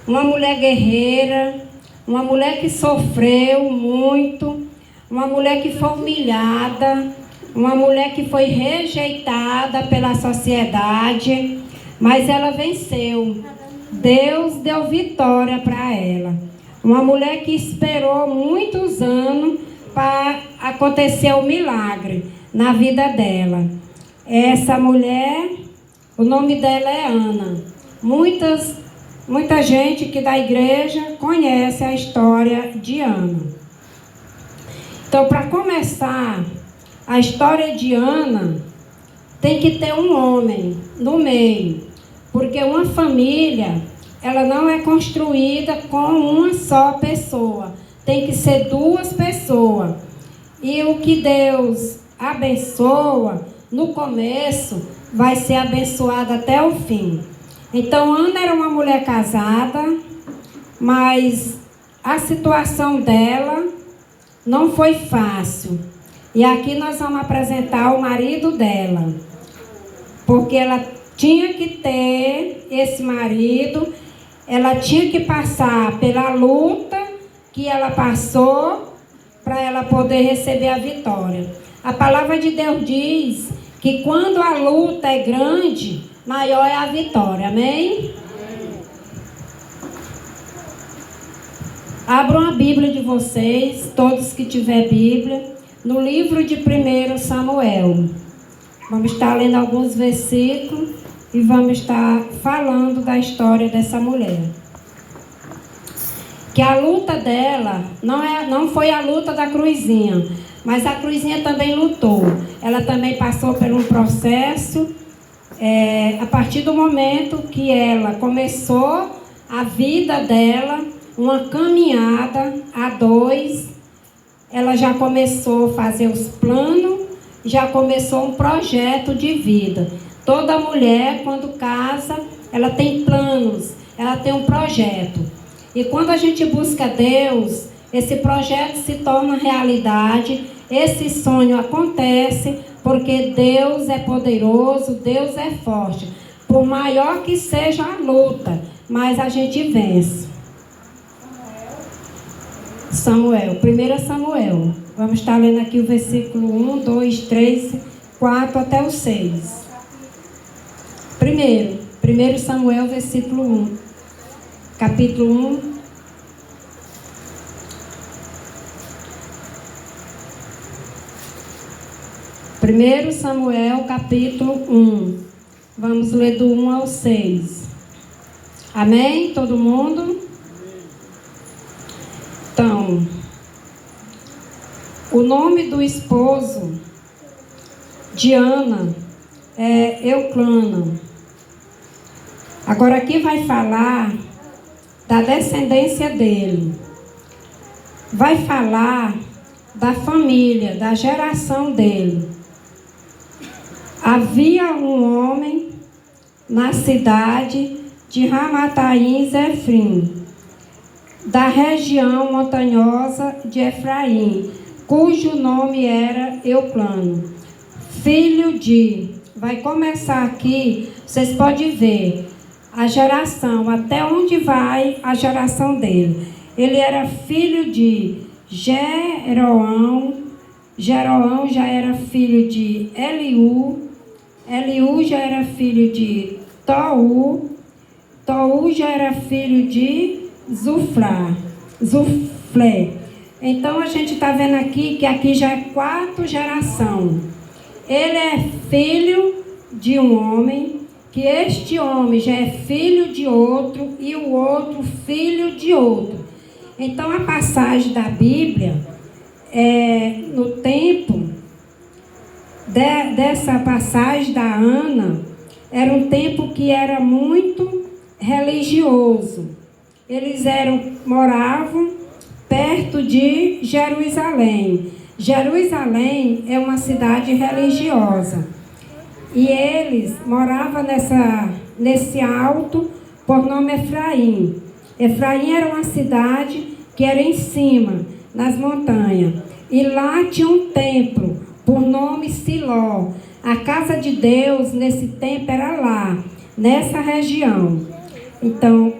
Uma mulher guerreira, uma mulher que sofreu muito, uma mulher que foi humilhada, uma mulher que foi rejeitada pela sociedade, mas ela venceu. Deus deu vitória para ela. Uma mulher que esperou muitos anos para acontecer o milagre na vida dela. Essa mulher, o nome dela é Ana. Muita gente que da igreja conhece a história de Ana. Então, para começar, a história de Ana tem que ter um homem no meio, porque uma família, ela não é construída com uma só pessoa, tem que ser duas pessoas. E o que Deus abençoa no começo, vai ser abençoado até o fim. Então, Ana era uma mulher casada, mas a situação dela não foi fácil. E aqui nós vamos apresentar o marido dela, porque ela tinha que ter esse marido, ela tinha que passar pela luta que ela passou para ela poder receber a vitória. A palavra de Deus diz que quando a luta é grande, maior é a vitória, amém? Abram a Bíblia de vocês, todos que tiver Bíblia, no livro de 1 Samuel. Vamos estar lendo alguns versículos e vamos estar falando da história dessa mulher. Que a luta dela não foi a luta da Cruzinha, mas a Cruzinha também lutou. Ela também passou por um processo. A partir do momento que ela começou a vida dela, uma caminhada a dois, ela já começou a fazer os planos, já começou um projeto de vida. Toda mulher, quando casa, ela tem planos, ela tem um projeto. E quando a gente busca Deus, esse projeto se torna realidade, esse sonho acontece, porque Deus é poderoso, Deus é forte. Por maior que seja a luta, mas a gente vence. Samuel, 1 Samuel. Vamos estar lendo aqui o versículo 1, 2, 3, 4 até o 6. 1 Samuel, versículo 1. Capítulo 1. Primeiro Samuel, capítulo 1. Vamos ler do 1 ao 6. Amém? Todo mundo? Então, o nome do esposo de Ana é Euclana. Agora aqui vai falar da descendência dele. Vai falar da família, da geração dele. Havia um homem na cidade de Ramataim Zefrim, da região montanhosa de Efraim, cujo nome era Euclano, filho de... Vai começar aqui, vocês podem ver a geração, até onde vai a geração dele. Ele era filho de Jeroão, Jeroão já era filho de Eliú, Eliú já era filho de Tou, Tou já era filho de Zuflé. Então a gente está vendo aqui que aqui já é 4 gerações. Ele é filho de um homem, que este homem já é filho de outro e o outro filho de outro. Então a passagem da Bíblia, no tempo dessa passagem da Ana, era um tempo que era muito religioso. Eles moravam perto de Jerusalém. Jerusalém é uma cidade religiosa. E eles moravam nesse alto por nome Efraim. Efraim era uma cidade que era em cima, nas montanhas. E lá tinha um templo por nome Siló. A casa de Deus nesse tempo era lá, nessa região. Então,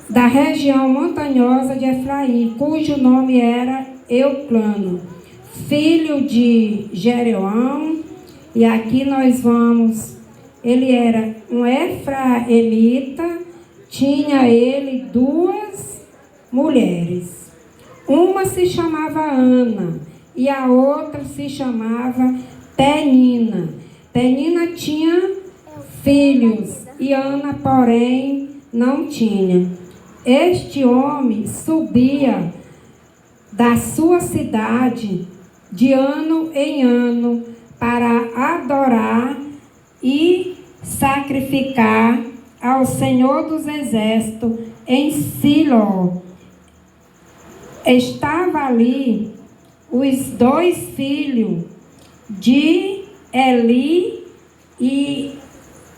da região montanhosa de Efraim, cujo nome era Euclano, filho de Jeroão. E aqui nós vamos, ele era um efraimita, tinha ele 2 mulheres. Uma se chamava Ana e a outra se chamava Penina. Penina tinha filhos e Ana, porém, não tinha. Este homem subia da sua cidade de ano em ano para adorar e sacrificar ao Senhor dos Exércitos em Siló. Estava ali os 2 filhos de Eli e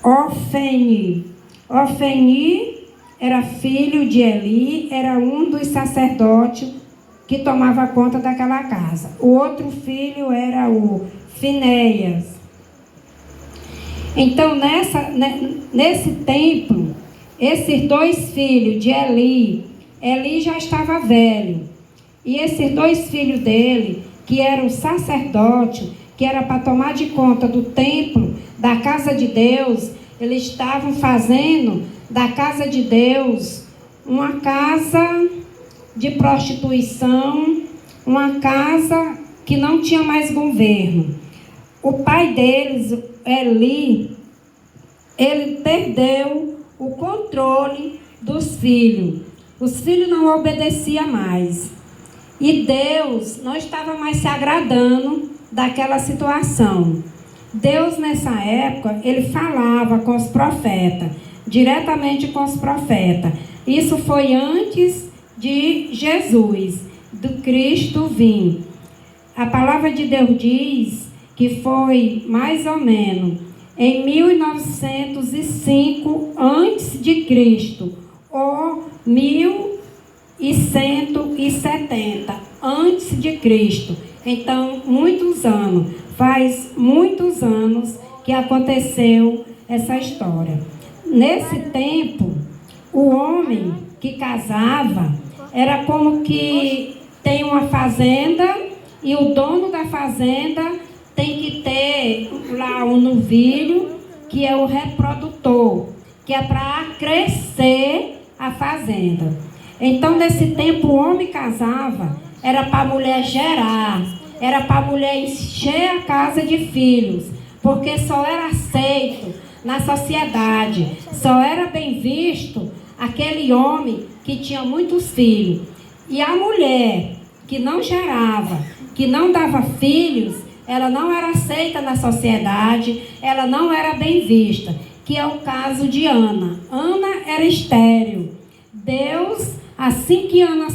Ofni. Ofni era filho de Eli, era um dos sacerdotes que tomava conta daquela casa. O outro filho era o Finéias. Então, nesse templo, esses 2 filhos de Eli já estava velho. E esses 2 filhos dele, que eram sacerdotes, que era para tomar de conta do templo, da casa de Deus, eles estavam fazendo da casa de Deus uma casa de prostituição, uma casa que não tinha mais governo. O pai deles, Eli, ele perdeu o controle dos filhos. Os filhos não obedeciam mais. E Deus não estava mais se agradando daquela situação. Deus, nessa época, ele falava com os profetas, diretamente com os profetas. Isso foi antes de Jesus, do Cristo vir. A palavra de Deus diz que foi mais ou menos em 1905 antes de Cristo, ou 1170 antes de Cristo. Então, muitos anos, faz muitos anos que aconteceu essa história. Nesse tempo, o homem que casava era como que tem uma fazenda e o dono da fazenda tem que ter lá um novilho, que é o reprodutor, que é para crescer a fazenda. Então, nesse tempo, o homem casava, era para a mulher gerar, era para a mulher encher a casa de filhos, porque só era aceito na sociedade, só era bem visto aquele homem que tinha muitos filhos. E a mulher que não gerava, que não dava filhos, ela não era aceita na sociedade, ela não era bem vista, que é o caso de Ana. Ana era estéril. Deus, assim que Ana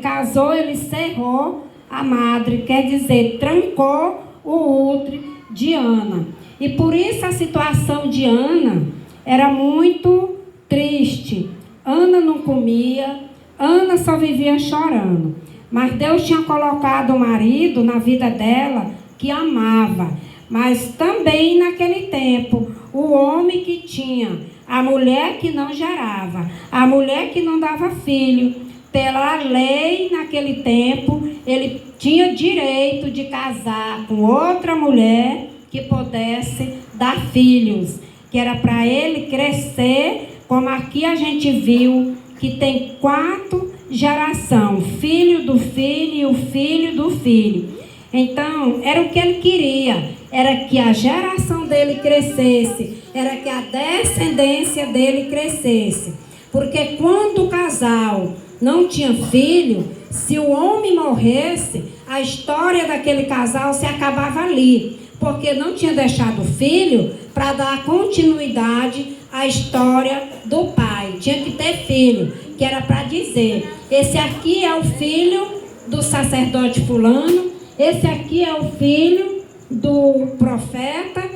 casou, ele cerrou a madre, quer dizer, trancou o útero de Ana. E por isso a situação de Ana era muito triste. Ana não comia, Ana só vivia chorando. Mas Deus tinha colocado o marido na vida dela que amava. Mas também naquele tempo, o homem que tinha, a mulher que não gerava, a mulher que não dava filho, pela lei naquele tempo, ele tinha direito de casar com outra mulher que pudesse dar filhos, que era para ele crescer, como aqui a gente viu, que tem 4 gerações, filho do filho e o filho do filho. Então, era o que ele queria, era que a geração dele crescesse, era que a descendência dele crescesse. Porque quando o casal não tinha filho, se o homem morresse, a história daquele casal se acabava ali, porque não tinha deixado filho para dar continuidade à história do pai. Tinha que ter filho, que era para dizer, esse aqui é o filho do sacerdote fulano, esse aqui é o filho do profeta.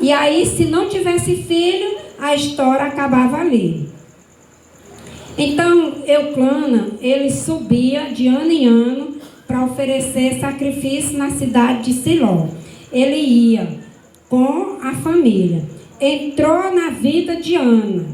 E aí, se não tivesse filho, a história acabava ali. Então, Euclana, ele subia de ano em ano para oferecer sacrifício na cidade de Siló. Ele ia com a família. Entrou na vida de Ana.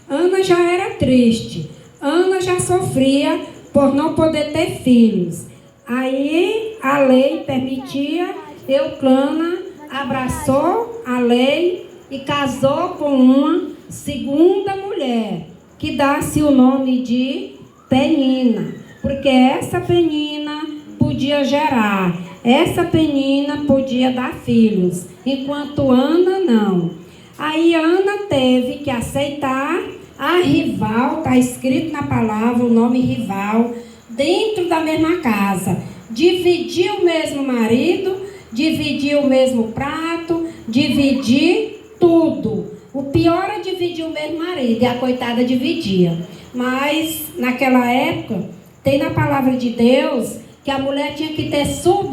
Ana já era triste. Ana já sofria por não poder ter filhos. Aí a lei permitia, Euclana abraçou a lei e casou com uma segunda mulher, que dá-se o nome de Penina, porque essa Penina podia gerar, essa Penina podia dar filhos, enquanto Ana não. Aí Ana teve que aceitar a rival, está escrito na palavra o nome rival, dentro da mesma casa. Dividir o mesmo marido, dividir o mesmo prato, dividir tudo. O pior é dividir o mesmo marido, e a coitada dividia. Mas naquela época, tem na palavra de Deus que a mulher tinha que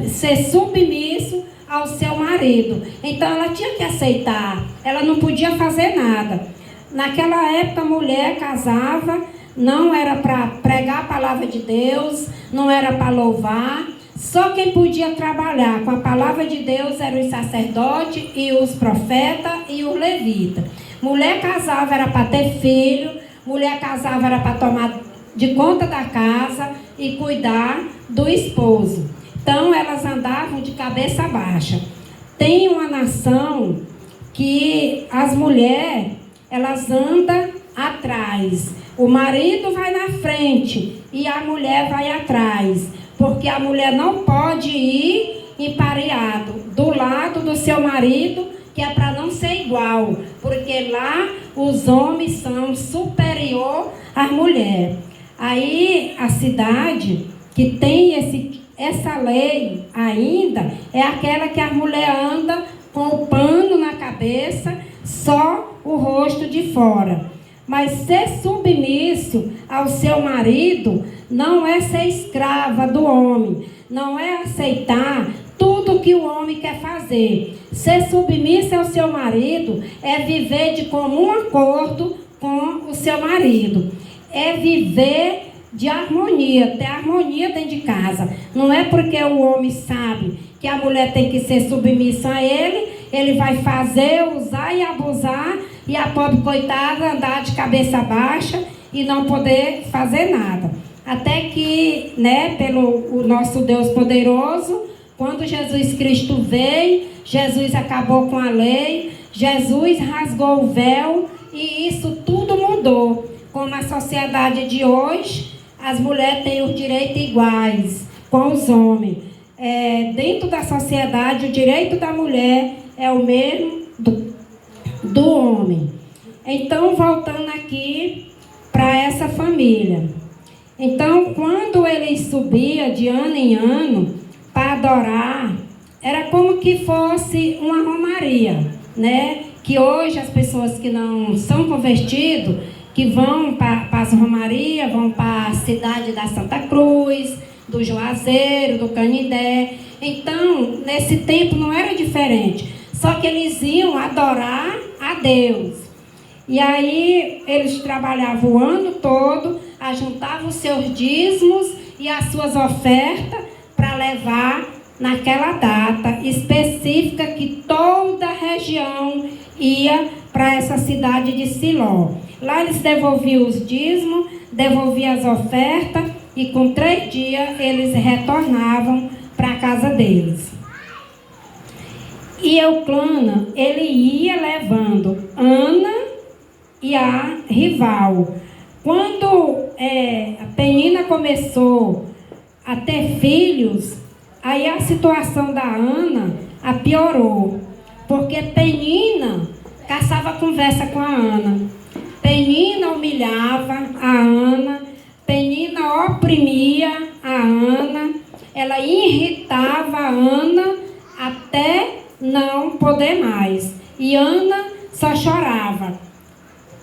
ser submisso ao seu marido. Então ela tinha que aceitar, ela não podia fazer nada. Naquela época a mulher casava, não era para pregar a palavra de Deus, não era para louvar. Só quem podia trabalhar com a palavra de Deus eram os sacerdotes e os profetas e os levitas. Mulher casava era para ter filho, mulher casava era para tomar de conta da casa e cuidar do esposo. Então elas andavam de cabeça baixa. Tem uma nação que as mulheres, elas andam atrás. O marido vai na frente e a mulher vai atrás. Porque a mulher não pode ir empareado do lado do seu marido, que é para não ser igual. Porque lá os homens são superior às mulheres. Aí a cidade que tem essa lei ainda é aquela que a mulher anda com o pano na cabeça, só o rosto de fora. Mas ser submisso ao seu marido não é ser escrava do homem, não é aceitar tudo que o homem quer fazer. Ser submisso ao seu marido é viver de comum acordo com o seu marido, é viver de harmonia, ter harmonia dentro de casa. Não é porque o homem sabe que a mulher tem que ser submissa a ele, ele vai fazer, usar e abusar, e a pobre coitada andar de cabeça baixa e não poder fazer nada. Até que, pelo o nosso Deus poderoso, quando Jesus Cristo veio, Jesus acabou com a lei, Jesus rasgou o véu e isso tudo mudou. Como na sociedade de hoje, as mulheres têm os direitos iguais com os homens. Dentro da sociedade, o direito da mulher é o mesmo do homem. Então, voltando aqui para essa família. Então, quando ele subia de ano em ano para adorar, era como que fosse uma romaria, Que hoje as pessoas que não são convertidos, que vão para as romarias, vão para a cidade da Santa Cruz, do Juazeiro, do Canindé. Então, nesse tempo não era diferente. Só que eles iam adorar a Deus. E aí eles trabalhavam o ano todo, ajuntavam os seus dízimos e as suas ofertas para levar naquela data específica que toda a região ia para essa cidade de Siló. Lá eles devolviam os dízimos, devolviam as ofertas e com 3 dias eles retornavam para a casa deles. E Euclana, ele ia levando Ana e a rival. Quando a Penina começou a ter filhos, aí a situação da Ana piorou. Porque Penina caçava conversa com a Ana. Penina humilhava a Ana, Penina oprimia a Ana, ela irritava a Ana até não poder mais. E Ana só chorava,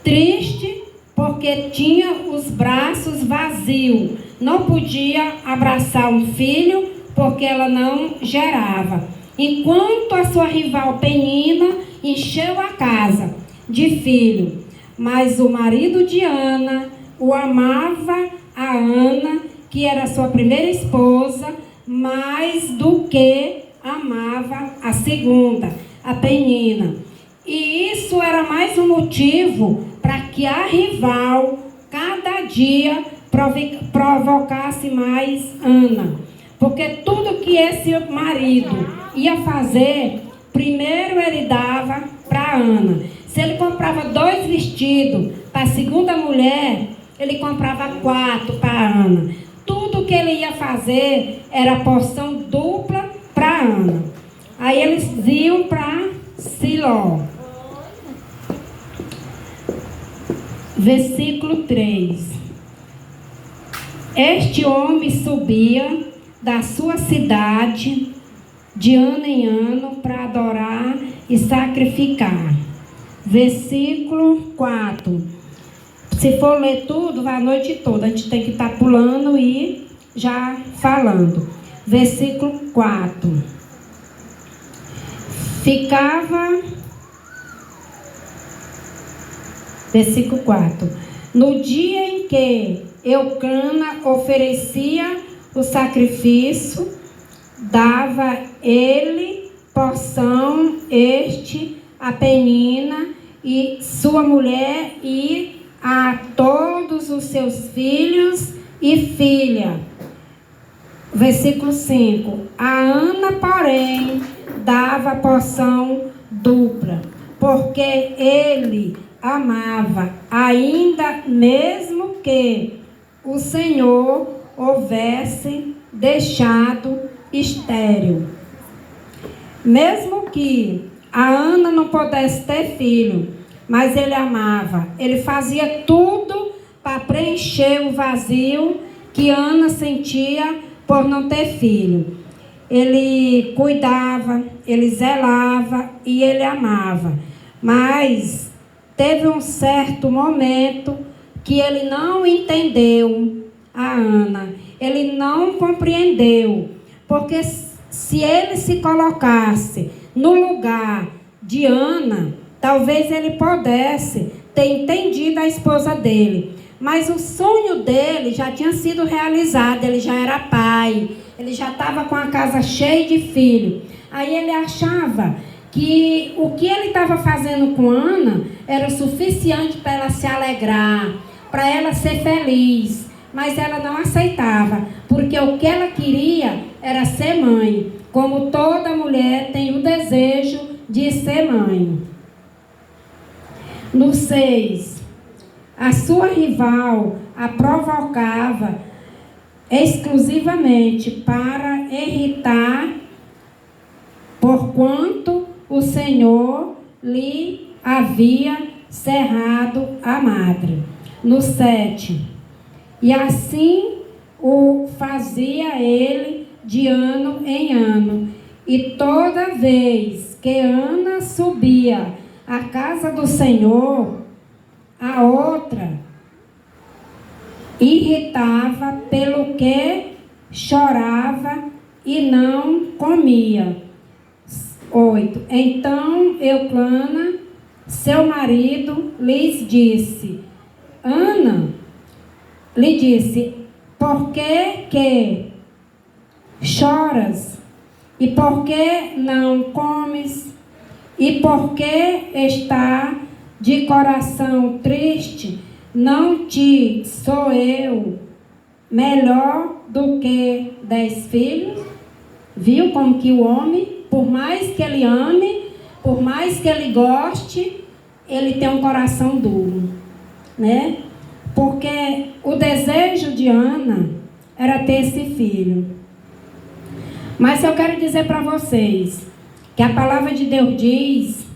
triste porque tinha os braços vazios, não podia abraçar um filho porque ela não gerava. Enquanto a sua rival Penina encheu a casa de filho, mas o marido de Ana o amava a Ana, que era sua primeira esposa, mais do que amava a segunda, a Penina. E isso era mais um motivo para que a rival cada dia provocasse mais Ana. Porque tudo que esse marido ia fazer, primeiro ele dava para Ana. Se ele comprava 2 vestidos para a segunda mulher, ele comprava 4 para Ana. Tudo que ele ia fazer era porção dupla para Ana. Aí eles iam para Siló. Versículo 3. Este homem subia da sua cidade de ano em ano para adorar e sacrificar. Versículo 4. Se for ler tudo, vai a noite toda. A gente tem que estar pulando e já falando. Versículo 4. Versículo 4. No dia em que Eucana oferecia o sacrifício, dava ele porção a Penina e sua mulher e a todos os seus filhos e filha. Versículo 5. A Ana, porém, dava porção dupla, porque ele amava, ainda mesmo que o Senhor houvesse deixado estéril. Mesmo que a Ana não pudesse ter filho, mas ele amava. Ele fazia tudo para preencher o vazio que Ana sentia por não ter filho. Ele cuidava, ele zelava e ele amava. Mas teve um certo momento que ele não entendeu a Ana. Ele não compreendeu. Porque se ele se colocasse no lugar de Ana, talvez ele pudesse ter entendido a esposa dele. Mas o sonho dele já tinha sido realizado. Ele já era pai. Ele já estava com a casa cheia de filhos. Aí ele achava que o que ele estava fazendo com Ana era o suficiente para ela se alegrar, para ela ser feliz. Mas ela não aceitava, porque o que ela queria era ser mãe. Como toda mulher tem o desejo de ser mãe. No 6, a sua rival a provocava exclusivamente para irritar, porquanto o Senhor lhe havia cerrado a madre. No 7, e assim o fazia ele de ano em ano, e toda vez que Ana subia à casa do Senhor, a outra irritava, pelo que chorava e não comia. 8. Então Eucana, seu marido, lhes disse, Ana, lhe disse, por que choras? E por que não comes? E por que está de coração triste? Não te sou eu melhor do que 10 filhos? Viu como que o homem, por mais que ele ame, por mais que ele goste, ele tem um coração duro, né? Porque o desejo de Ana era ter esse filho. Mas eu quero dizer para vocês que a palavra de Deus diz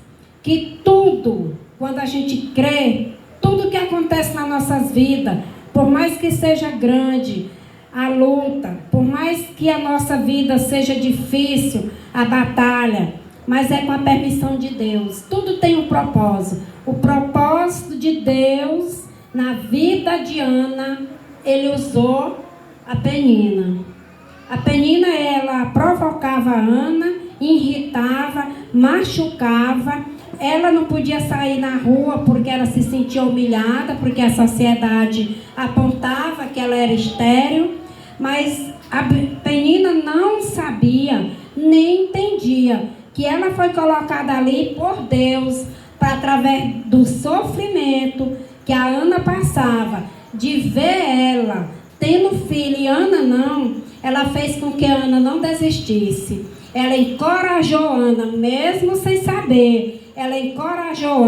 que tudo, quando a gente crê, tudo que acontece nas nossas vidas, por mais que seja grande a luta, por mais que a nossa vida seja difícil, a batalha, mas é com a permissão de Deus. Tudo tem um propósito. O propósito de Deus na vida de Ana, ele usou a Penina. A Penina, ela provocava a Ana, irritava, machucava. Ela não podia sair na rua porque ela se sentia humilhada, porque a sociedade apontava que ela era estéril. Mas a Penina não sabia, nem entendia que ela foi colocada ali por Deus para através do sofrimento que a Ana passava, de ver ela tendo filho e Ana não, ela fez com que a Ana não desistisse. Ela encorajou Ana, mesmo sem saber. Ela encorajou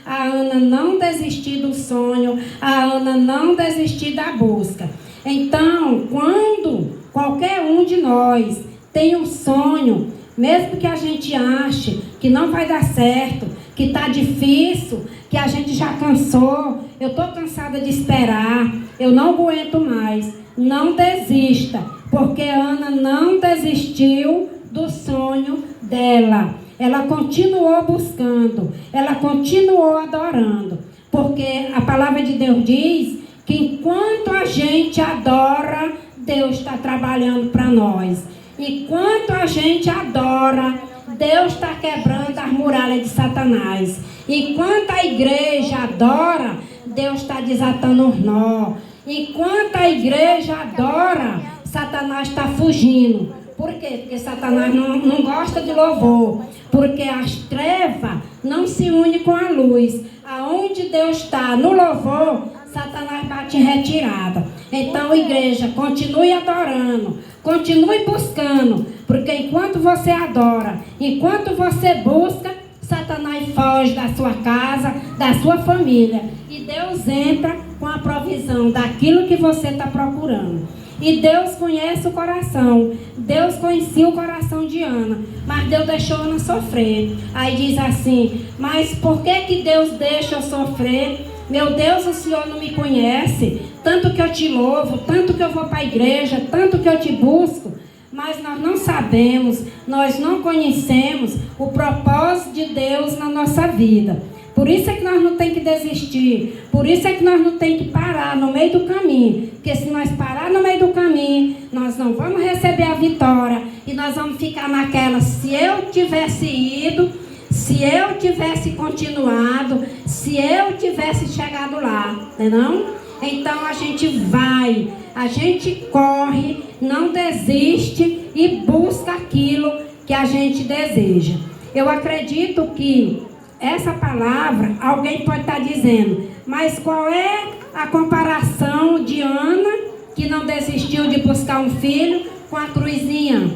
a Ana não desistir do sonho, a Ana não desistir da busca. Então, quando qualquer um de nós tem um sonho, mesmo que a gente ache que não vai dar certo, que está difícil, que a gente já cansou, eu estou cansada de esperar, eu não aguento mais, não desista, porque Ana não desistiu do sonho dela. Ela continuou buscando, ela continuou adorando, porque a palavra de Deus diz que enquanto a gente adora, Deus está trabalhando para nós. Enquanto a gente adora, Deus está quebrando as muralhas de Satanás. Enquanto a igreja adora, Deus está desatando os nós. Enquanto a igreja adora, Satanás está fugindo. Por quê? Porque Satanás não gosta de louvor. Porque as trevas não se unem com a luz. Aonde Deus está no louvor, Satanás bate em retirada. Então, igreja, continue adorando, continue buscando, porque enquanto você adora, enquanto você busca, Satanás foge da sua casa, da sua família, e Deus entra com a provisão daquilo que você está procurando. E Deus conhece o coração. Deus conhecia o coração de Ana, mas Deus deixou Ana sofrer. Aí diz assim: mas por que Deus deixa eu sofrer? Meu Deus, o Senhor não me conhece, tanto que eu te louvo, tanto que eu vou para a igreja, tanto que eu te busco, mas nós não sabemos, nós não conhecemos o propósito de Deus na nossa vida. Por isso é que nós não temos que desistir, por isso é que nós não temos que parar no meio do caminho, porque se nós parar no meio do caminho, nós não vamos receber a vitória, e nós vamos ficar naquela: se eu tivesse ido, se eu tivesse continuado, se eu tivesse chegado lá, não? Então a gente vai, a gente corre, não desiste e busca aquilo que a gente deseja. Eu acredito que essa palavra, alguém pode estar dizendo: mas qual é a comparação de Ana, que não desistiu de buscar um filho, com a cruzinha?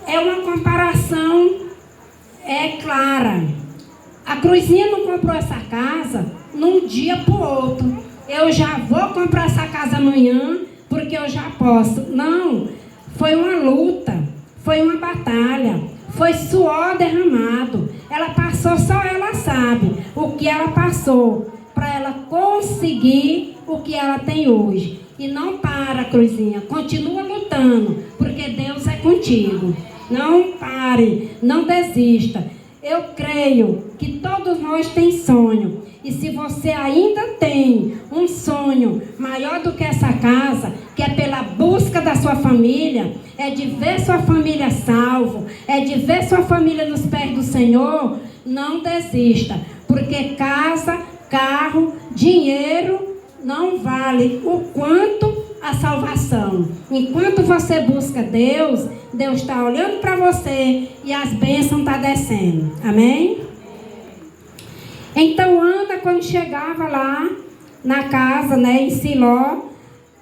É uma comparação clara. A cruzinha não comprou essa casa num dia para o outro. Eu já vou comprar essa casa amanhã, porque eu já posso. Não, foi uma luta, foi uma batalha, foi suor derramado. Ela passou, só ela sabe o que ela passou para ela conseguir o que ela tem hoje. E não para, cruzinha, continua lutando, porque Deus é contigo. Não pare, não desista. Eu creio que todos nós temos sonho. E se você ainda tem um sonho maior do que essa casa, que é pela busca da sua família, é de ver sua família salvo, é de ver sua família nos pés do Senhor, não desista. Porque casa, carro, dinheiro não vale o quanto a salvação. Enquanto você busca Deus, Deus está olhando para você e as bênçãos estão descendo. Amém? Então Ana, quando chegava lá na casa, em Siló,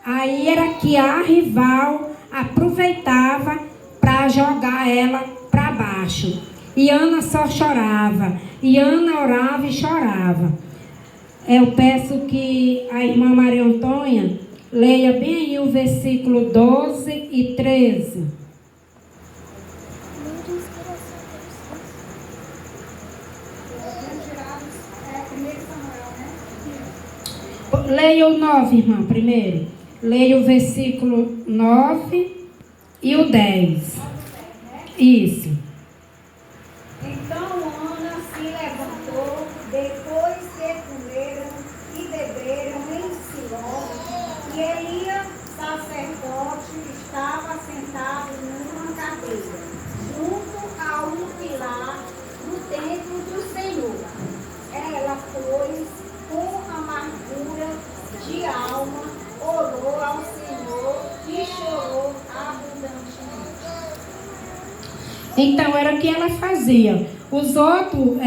aí era que a rival aproveitava para jogar ela para baixo. E Ana só chorava. E Ana orava e chorava. Eu peço que a irmã Maria Antônia leia bem aí o versículo 12 e 13. Leia o 9, irmã, primeiro. Leia o versículo 9 e o 10. Isso. Então Ana se levantou, depois que comeram e beberam em Siló, e Elias, sacerdote, estava sentado numa cadeira, junto a um pilar do templo do Senhor. Ela, pois, com amargura de alma, orou ao Senhor e chorou abundantemente. Então era o que ela fazia. Os outros,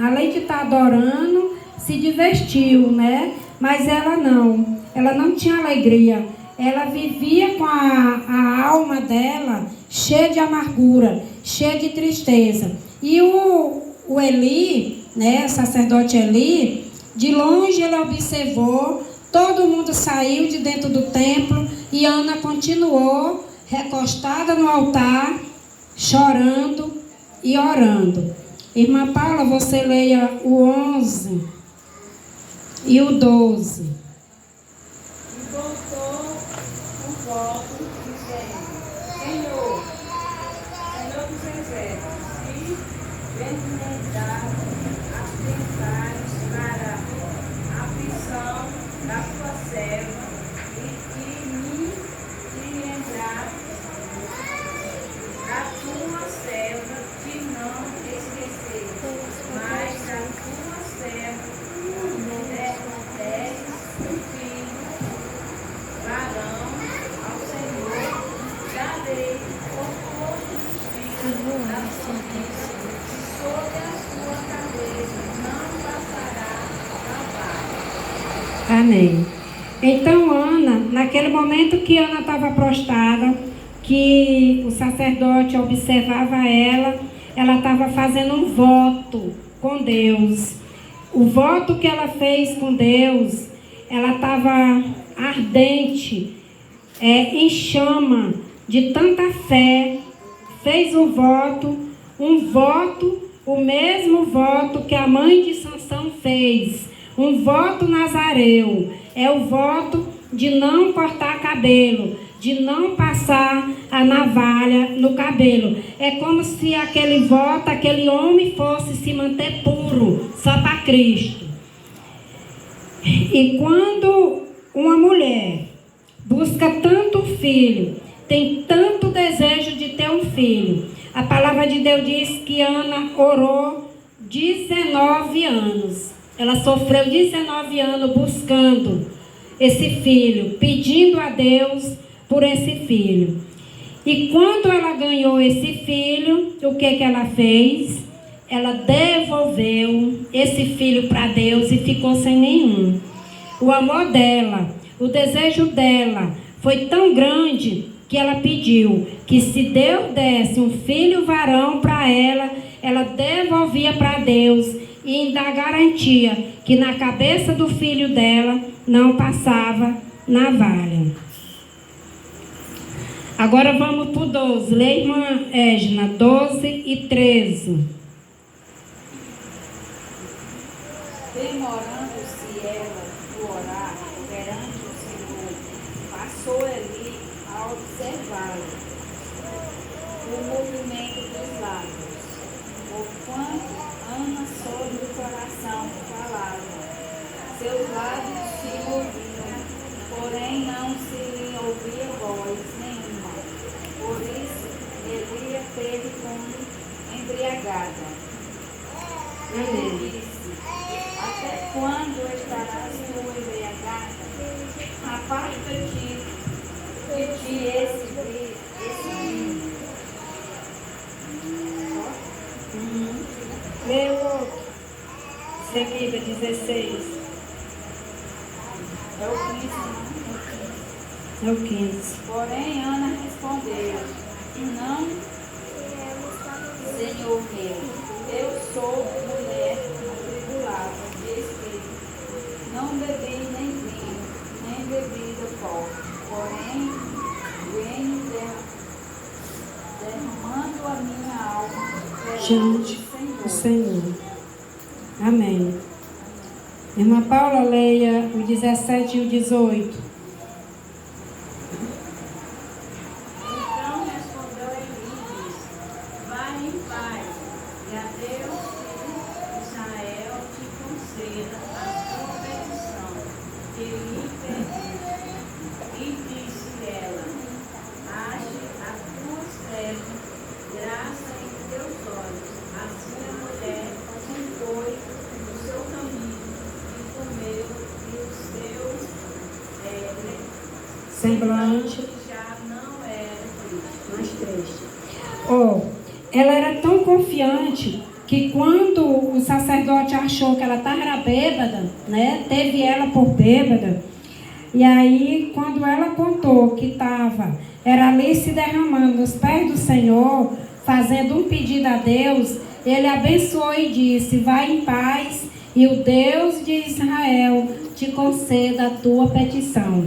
além de estar adorando, se divertiu, né? Mas ela não tinha alegria. Ela vivia com a alma dela cheia de amargura, cheia de tristeza. E o Eli, né, o sacerdote Eli, de longe ele observou, todo mundo saiu de dentro do templo e Ana continuou recostada no altar, chorando e orando. Irmã Paula, você leia o 11 e o 12. E voltou um voto dizendo: Senhor dos exércitos, se bem-aventurado atentares para a aflição da tua serva e que me lembrar da tua serva, de não esquecer, mas da tua serva deres um filho varão ao Senhor, darei por todos os dias da sua vida, e sobre a sua cabeça não passará a vara. Amém. Então Ana, naquele momento que Ana estava prostrada, que o sacerdote observava ela estava fazendo um voto com Deus. O voto que ela fez com Deus, ela estava ardente, em chama, de tanta fé. Fez um voto, o mesmo voto que a mãe de Sansão fez. Um voto nazareu. É o voto de não cortar cabelo, de não passar a navalha no cabelo. É como se aquele voto, aquele homem fosse se manter puro, só para Cristo. E quando uma mulher busca tanto filho, tem tanto desejo de ter um filho, a palavra de Deus diz que Ana orou 19 anos. Ela sofreu 19 anos buscando esse filho, pedindo a Deus por esse filho. E quando ela ganhou esse filho, o que ela fez? Ela devolveu esse filho para Deus e ficou sem nenhum. O amor dela, o desejo dela foi tão grande que ela pediu que se Deus desse um filho varão para ela, ela devolvia para Deus e ainda garantia que na cabeça do filho dela não passava navalha. Agora vamos para o 12. Lê, irmã Égina, 12 e 13. Demorando-se ela no orar perante o Senhor, passou ali a observá-lo, o movimento dos lábios, porquanto Ana sobre o coração falava. Seus lábios se moviam, porém não se lhe ouvia voz nenhuma. Por isso, Elia teve como embriagada. Ele disse: até quando estarás tu embriagada? Aparta-te de ti esse vinho. Lê o outro. Seguida, 16. É o 15, não? É o 15. Porém, Ana respondeu: não, Senhor meu, eu sou mulher atribulada de espírito. Não bebi nem vinho, nem bebida forte. Porém, venho derramando a minha alma Diante perante do Senhor. Amém. Irmã Paula, leia o 17 e o 18. Então respondeu Eli e disse: vai em paz, e a Deus de Israel te conceda a tua petição, que lhe pediste. E disse ela: ache a tua serva graça em teus olhos. Assim a mulher se foi no seu caminho e comeu, e os seus Semblante já não era triste. mais triste. Ela era tão confiante que quando o sacerdote achou que ela estava bêbada, né, teve ela por bêbada, e aí quando ela contou que era ali se derramando nos pés do Senhor, fazendo um pedido a Deus, ele abençoou e disse: vai em paz, e o Deus de Israel te conceda a tua petição.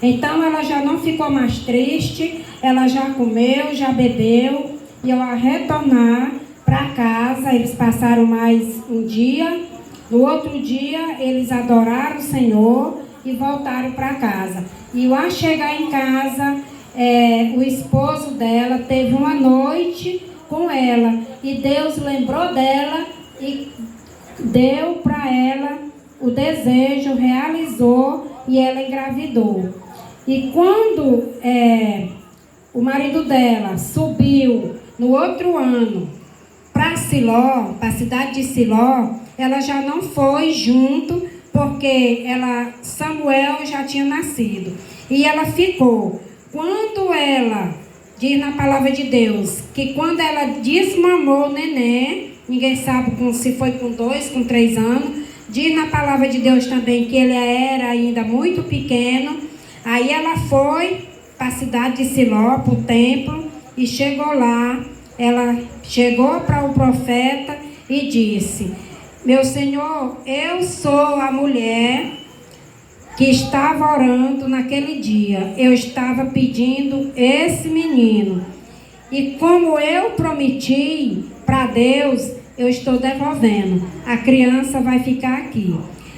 Então ela já não ficou mais triste, ela já comeu, já bebeu, e ao retornar para casa, eles passaram mais um dia. No outro dia, eles adoraram o Senhor e voltaram para casa. E ao chegar em casa, o esposo dela teve uma noite com ela, e Deus lembrou dela e deu para ela o desejo, realizou, e ela engravidou. E quando o marido dela subiu no outro ano para Siló, para a cidade de Siló, ela já não foi junto, porque Samuel já tinha nascido. E ela ficou. Quando ela, diz na palavra de Deus, que quando ela desmamou o neném, ninguém sabe se foi com 2, com 3 anos, diz na palavra de Deus também que ele era ainda muito pequeno. Aí ela foi para a cidade de Siló, para o templo, e chegou lá. Ela chegou para o profeta e disse: meu senhor, eu sou a mulher que estava orando naquele dia. Eu estava pedindo esse menino. E como eu prometi para Deus, eu estou devolvendo. A criança vai ficar aqui.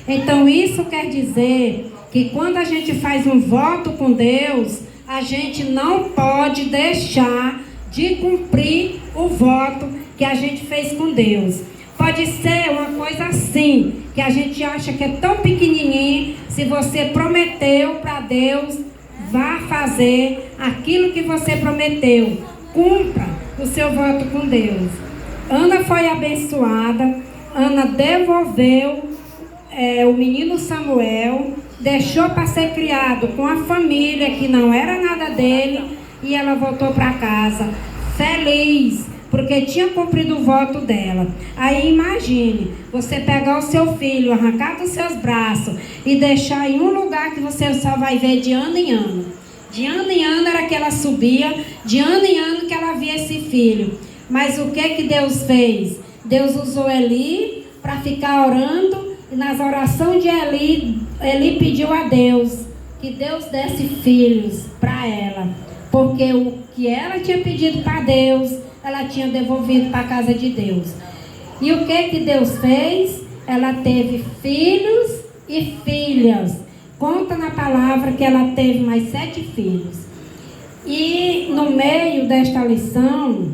Então isso quer dizer que quando a gente faz um voto com Deus, a gente não pode deixar de cumprir o voto que a gente fez com Deus. Pode ser uma coisa assim, que a gente acha que é tão pequenininho. Se você prometeu para Deus, vá fazer aquilo que você prometeu. Cumpra o seu voto com Deus. Ana foi abençoada. Ana devolveu o menino Samuel, deixou para ser criado com a família que não era nada dele, e ela voltou para casa feliz, porque tinha cumprido o voto dela. Aí imagine, você pegar o seu filho, arrancar dos seus braços e deixar em um lugar que você só vai ver de ano em ano. De ano em ano era que ela subia, de ano em ano que ela via esse filho. Mas o que Deus fez? Deus usou Eli para ficar orando, e nas orações de Eli pediu a Deus que Deus desse filhos para ela, porque o que ela tinha pedido para Deus, ela tinha devolvido para a casa de Deus. E o que Deus fez? Ela teve filhos e filhas. Conta na palavra que ela teve mais 7 filhos. E no meio desta lição,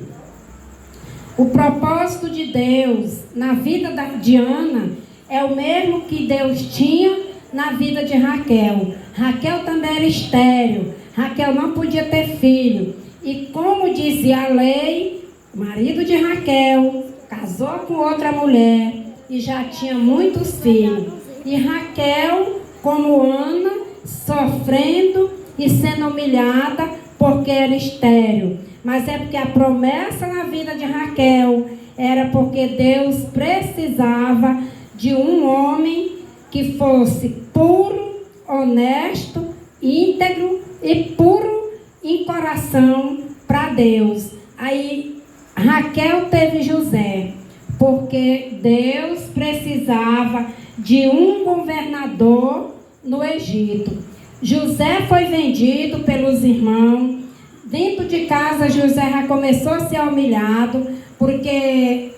o propósito de Deus na vida de Ana é o mesmo que Deus tinha na vida de Raquel. Raquel também era estéril. Raquel não podia ter filho. E como dizia a lei, o marido de Raquel casou com outra mulher e já tinha muitos filhos. E Raquel, como Ana, sofrendo e sendo humilhada porque era estéril. Mas é porque a promessa na vida de Raquel era porque Deus precisava de um homem que fosse puro, honesto, íntegro e puro em coração para Deus. Aí Raquel teve José, porque Deus precisava de um governador no Egito. José foi vendido pelos irmãos. Dentro de casa, José já começou a ser humilhado, porque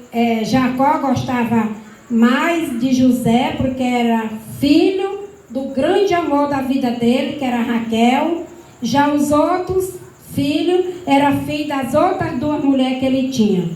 Jacó gostava mais de José, porque era filho do grande amor da vida dele, que era Raquel. Já os outros filhos eram filhos das outras 2 mulheres que ele tinha.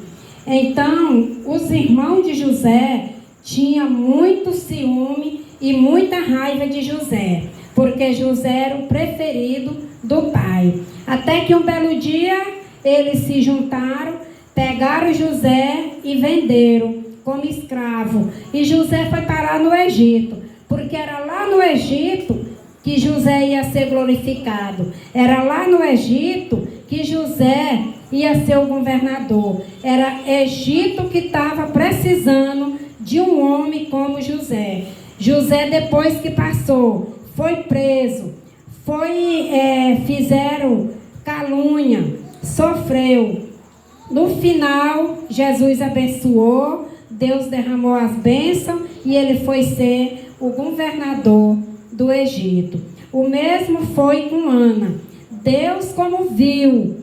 Então, os irmãos de José tinham muito ciúme e muita raiva de José, porque José era o preferido do pai. Até que um belo dia, eles se juntaram, pegaram José e venderam como escravo. E José foi parar no Egito, porque era lá no Egito que José ia ser glorificado. Era lá no Egito que José ia ser o governador. Era Egito que estava precisando de um homem como José. José, depois que passou, foi preso, fizeram calúnia, sofreu. No final, Jesus abençoou, Deus derramou as bênçãos e ele foi ser o governador do Egito. O mesmo foi com Ana. Deus, como viu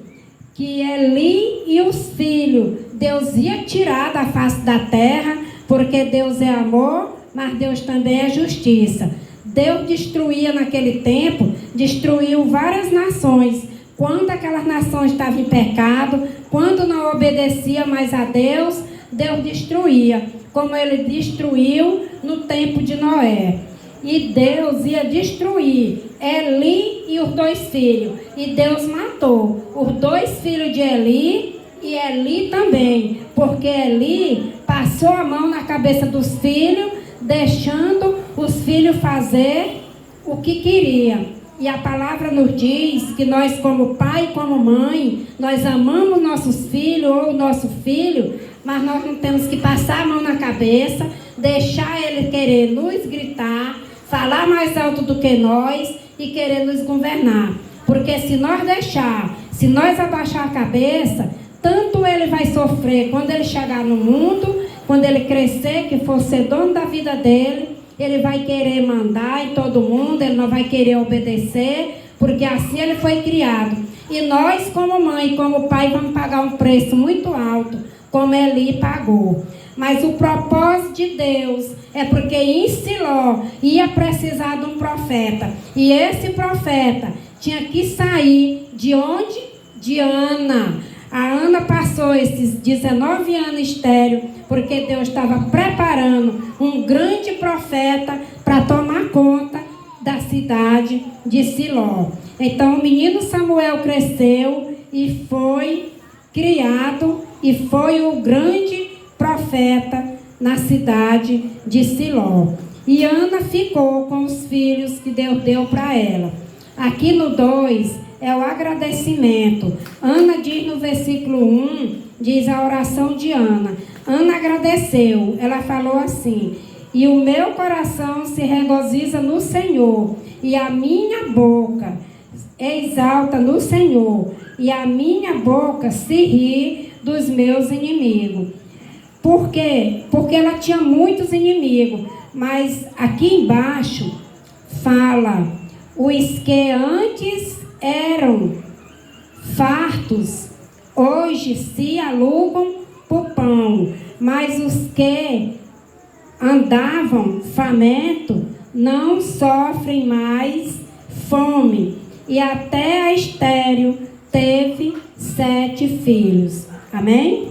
que Eli e os filhos, Deus ia tirar da face da terra, porque Deus é amor, mas Deus também é justiça. Deus destruía naquele tempo, destruiu várias nações. Quando aquelas nações estavam em pecado, quando não obedecia mais a Deus, Deus destruía, como ele destruiu no tempo de Noé. E Deus ia destruir Eli e os 2 filhos. E Deus matou os 2 filhos de Eli e Eli também, porque Eli passou a mão na cabeça dos filhos, deixando os filhos fazer o que queria. E a palavra nos diz que nós, como pai e como mãe, nós amamos nossos filhos ou nosso filho, mas nós não temos que passar a mão na cabeça, deixar ele querer nos gritar, falar mais alto do que nós e querer nos governar. Porque se nós abaixar a cabeça, tanto ele vai sofrer quando ele chegar no mundo, quando ele crescer, que for ser dono da vida dele, ele vai querer mandar em todo mundo, ele não vai querer obedecer, porque assim ele foi criado. E nós, como mãe, como pai, vamos pagar um preço muito alto, como Eli pagou. Mas o propósito de Deus é porque em Siló ia precisar de um profeta. E esse profeta tinha que sair de onde? De Ana. A Ana passou esses 19 anos estéril, porque Deus estava preparando um grande profeta para tomar conta da cidade de Siló. Então o menino Samuel cresceu e foi criado e foi o grande profeta na cidade de Siló. E Ana ficou com os filhos que Deus deu para ela. Aqui no 2 é o agradecimento. Ana diz no versículo 1, diz a oração de Ana. Ana agradeceu, ela falou assim: e o meu coração se regozija no Senhor, e a minha boca exalta no Senhor, e a minha boca se ri dos meus inimigos. Por quê? Porque ela tinha muitos inimigos, mas aqui embaixo fala: os que antes eram fartos, hoje se alugam por pão, mas os que andavam famintos não sofrem mais fome. E até a estéril teve 7 filhos. Amém?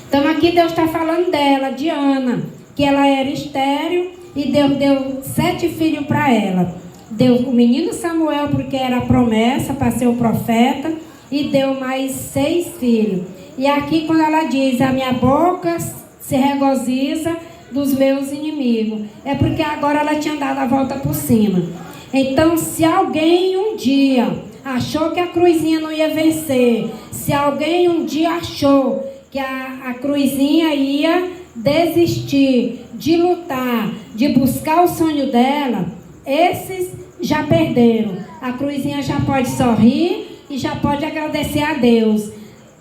Então aqui Deus está falando dela, de Ana, que ela era estéril e Deus deu 7 filhos para ela. Deu o menino Samuel, porque era a promessa para ser o profeta, e deu mais 6 filhos. E aqui quando ela diz: a minha boca se regozija dos meus inimigos, é porque agora ela tinha dado a volta por cima. Então, se alguém um dia achou que a cruzinha não ia vencer, se alguém um dia achou que a cruzinha ia desistir de lutar, de buscar o sonho dela, esses já perderam. A cruzinha já pode sorrir e já pode agradecer a Deus,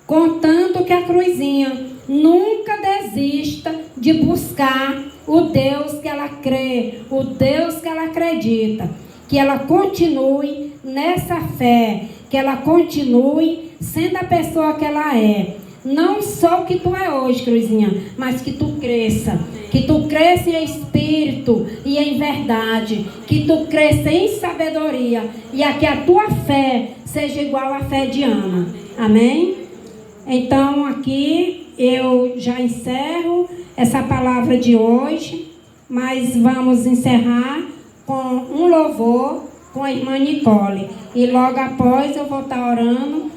contanto que a cruzinha nunca desista de buscar o Deus que ela crê, o Deus que ela acredita. Que ela continue nessa fé, que ela continue sendo a pessoa que ela é. Não só o que tu é hoje, cruzinha, mas que tu cresça. Que tu cresça em espírito e em verdade. Que tu cresça em sabedoria. E que a tua fé seja igual à fé de Ana. Amém? Então aqui eu já encerro essa palavra de hoje. Mas vamos encerrar com um louvor com a irmã Nicole. E logo após eu vou estar orando